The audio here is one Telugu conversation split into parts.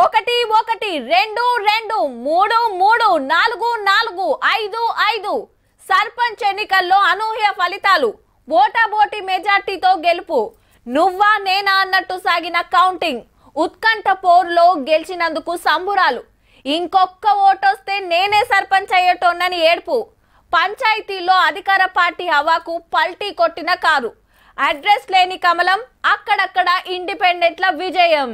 ఒకటి ఒకటి 2 2 3 3 4 4 5 5 సర్పంచ్ ఎన్నికల్లో అనూహ్య ఫలితాలు ఓటాబోటి మెజార్టీతో గెలుపు నువ్వా నేనా అన్నట్టు సాగిన కౌంటింగ్ ఉత్కంఠ పోరులో గెలిచినందుకు సంబురాలు ఇంకొక్క ఓటొస్తే నేనే సర్పంచ్ అయ్యేటోన్నని ఏడుపు పంచాయతీలో అధికార పార్టీ హవాకు పల్టీ కొట్టిన కారు అడ్రస్ లేని కమలం అక్కడక్కడ ఇండిపెండెంట్ల విజయం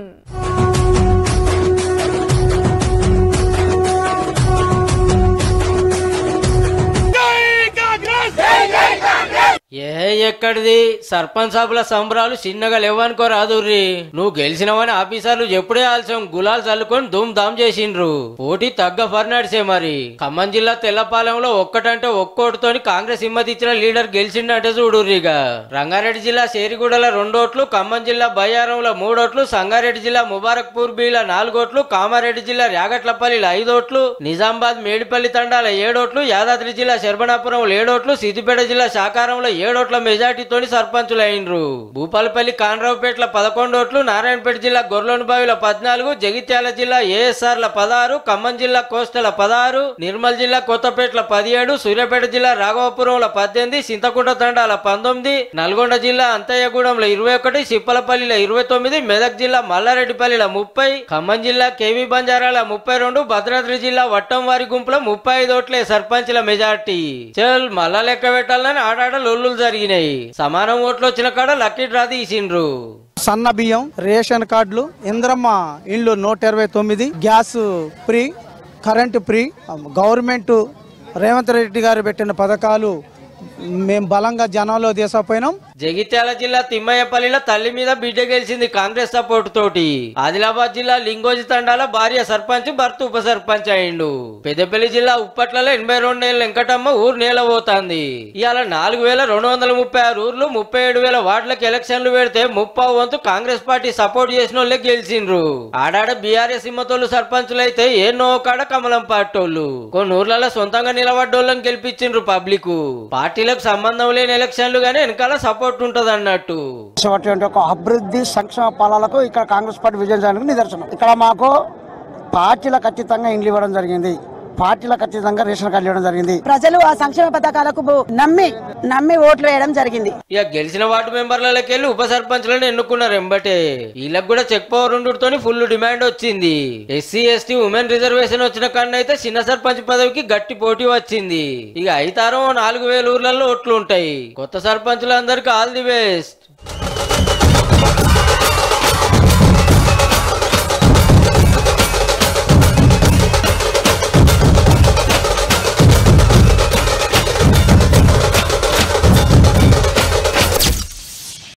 ఎక్కడిది సర్పంచ్ సభల సంబరాలు చిన్నగా లేవనుకో రాదుర్రి నువ్వు గెలిచినవని ఆఫీసర్లు ఎప్పుడే ఆలస్యం గులాలు చల్లుకొని ధూమ్ ధామ్ చేసిండ్రు పోటీ తగ్గ ఫర్నాడిసే మరి ఖమ్మం జిల్లా తెల్లపాలెంలో ఒక్కటంటే ఒక్కోటితోని కాంగ్రెస్ హిమ్మతి ఇచ్చిన లీడర్ గెలిచిండంటే చూడుర్రిగా రంగారెడ్డి జిల్లా శేరిగూడల 2 ఓట్లు ఖమ్మం జిల్లా బయ్యారంలో 3 ఓట్లు సంగారెడ్డి జిల్లా ముబారక్పూర్ బీల 4 ఓట్లు కామారెడ్డి జిల్లా ర్యాగట్లపల్లిలో 5 ఓట్లు నిజామాబాద్ మేడిపల్లి తండాల 7 ఓట్లు యాదాద్రి జిల్లా శర్బనాపురం 7 ఓట్లు సిద్దిపేట జిల్లా శాకారంలో 7 ఓట్ల మెజార్టీతోని సర్పంచులు అయినరు భూపాలపల్లి కానరావుపేటల 11 ఓట్లు నారాయణపేట జిల్లా గొర్లోనిబావిలో 14 జగిత్యాల జిల్లా ఏఎస్ఆర్ల 16 ఖమ్మం జిల్లా కోస్టల 16 నిర్మల్ జిల్లా కొత్తపేటల 17 సూర్యాపేట జిల్లా రాఘవపురంలో 18 సింతకుంట తండాల 19 నల్గొండ జిల్లా అంతయ్యగూడెంలో 21 సిప్పలపల్లిలో 29 మెదక్ జిల్లా మల్లారెడ్డిపల్లిలో 30 ఖమ్మం జిల్లా కేవీ బంజారాల 32 భద్రాద్రి జిల్లా వట్టంవారి గుంపులో 35 ఓట్లే సర్పంచ్ల మెజార్టీ చల్ మళ్ళా లెక్క పెట్టాలని ఆడాడ లొల్లులు జరిగినాయి సమానం ఓట్లు వచ్చిన కాడ లక్కీ డ్రా తీసిండ్రు సన్న బియ్యం రేషన్ కార్డులు ఇంద్రమ్మ ఇండ్లు 129 gas free current free government Revanth Reddy గారు పెట్టిన పథకాలు మేము బలంగా జనంలో తీసుకుపోయినాం జగిత్యాల జిల్లా తిమ్మయ్యపల్లిలో తల్లి మీద బిడ్డ గెలిచింది కాంగ్రెస్ సపోర్ట్ తోటి ఆదిలాబాద్ జిల్లా లింగోజి తండాల భార్య సర్పంచ్ భర్త ఉప సర్పంచ్ అయిండు పెద్దపల్లి జిల్లా ఉప్పట్లలో 82 ఏళ్ల వెంకటమ్మ ఊరు నేల పోతాంది ఇవాళ 4236 ఊర్లు 37,000 వార్డులకు ఎలక్షన్లు పెడితే 30 వంతు కాంగ్రెస్ పార్టీ సపోర్ట్ చేసిన వాళ్ళే గెలిచిండ్రు ఆడాడ బీఆర్ఎస్ హిమ్మతోళ్ళు సర్పంచులు అయితే ఎన్నో కాడ కమలం పార్టోళ్ళు కొన్ని ఊర్లలో సొంతంగా నిలబడ్డోళ్ళని గెలిపించిండ్రు పబ్లిక్ పార్టీలకు సంబంధం లేని ఎలక్షన్లు గానీ వెనకాల సపోర్ట్ ఉంటది అన్నట్టు ఒక అభివృద్ధి సంక్షేమ పాలనకు ఇక్కడ కాంగ్రెస్ పార్టీ విజయం చేయడానికి నిదర్శనం ఇక్కడ మాకు పార్టీలకు అతీతంగా ఇండ్లు ఇవ్వడం జరిగింది పార్టీలకు అతీతంగా రేషన్ కార్డు ఇవ్వడం జరిగింది ప్రజలు ఆ సంక్షేమ పథకాలకు నమ్మి ఓట్లు వేయడం జరిగింది ఇక గెలిచిన వార్డు మెంబర్లకి వెళ్ళి ఉప సర్పంచ్లను ఎన్నుకున్నారు ఎంబటే వీళ్ళకి కూడా చెక్ పవర్ ఉండుతోని ఫుల్ డిమాండ్ వచ్చింది ఎస్సీ ఎస్టీ ఉమెన్ రిజర్వేషన్ వచ్చిన కన్నా అయితే చిన్న సర్పంచ్ పదవికి గట్టి పోటీ వచ్చింది ఇక అయితారో 4000 ఊర్లలో ఓట్లు ఉంటాయి కొత్త సర్పంచులందరికీ ఆల్ ది బెస్ట్